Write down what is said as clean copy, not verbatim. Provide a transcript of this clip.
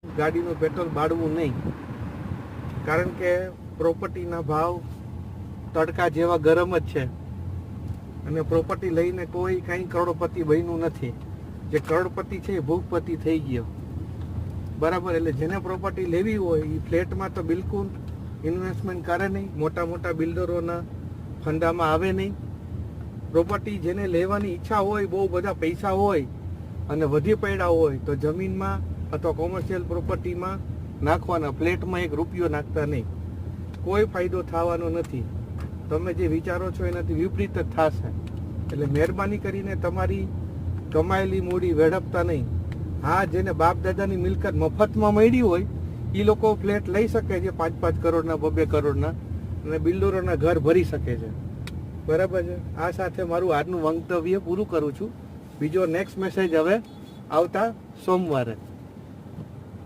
ગાડીનું પેટ્રોલ બાળવું નહીં, કારણ કે પ્રોપર્ટીના ભાવ તડકા જેવા ગરમ જ છે અને પ્રોપર્ટી લઈને કોઈ કાંઈ કરોડપતિ બન્યું નથી. જે કરોડપતિ છે એ ભૂખપતિ થઈ ગયો, બરાબર. એટલે જેને પ્રોપર્ટી લેવી હોય એ ફ્લેટમાં તો બિલકુલ ઇન્વેસ્ટમેન્ટ કરે નહીં, મોટા મોટા બિલ્ડરોના ફંડામાં આવે નહીં. પ્રોપર્ટી જેને લેવાની ઈચ્છા હોય, બહુ બધા પૈસા હોય અને વધી પડ્યા હોય તો જમીનમાં અથવા કોમર્શિયલ પ્રોપર્ટીમાં નાખવાના. ફ્લેટમાં એક રૂપિયો નાખતા નહીં, કોઈ ફાયદો થવાનો નથી. તમે જે વિચારો છો એનાથી વિપરીત જ થશે. એટલે મહેરબાની કરીને તમારી કમાયેલી મૂડી વેડપતા નહીં. હા, જેને બાપ દાદાની મિલકત મફતમાં મળી હોય એ લોકો ફ્લેટ લઈ શકે છે 5-5 કરોડના, 2-2 કરોડના, અને બિલ્ડરોના ઘર ભરી શકે છે, બરાબર છે. આ સાથે મારું આજનું મંતવ્ય પૂરું કરું છું. બીજો નેક્સ્ટ મેસેજ હવે આવતા સોમવારે.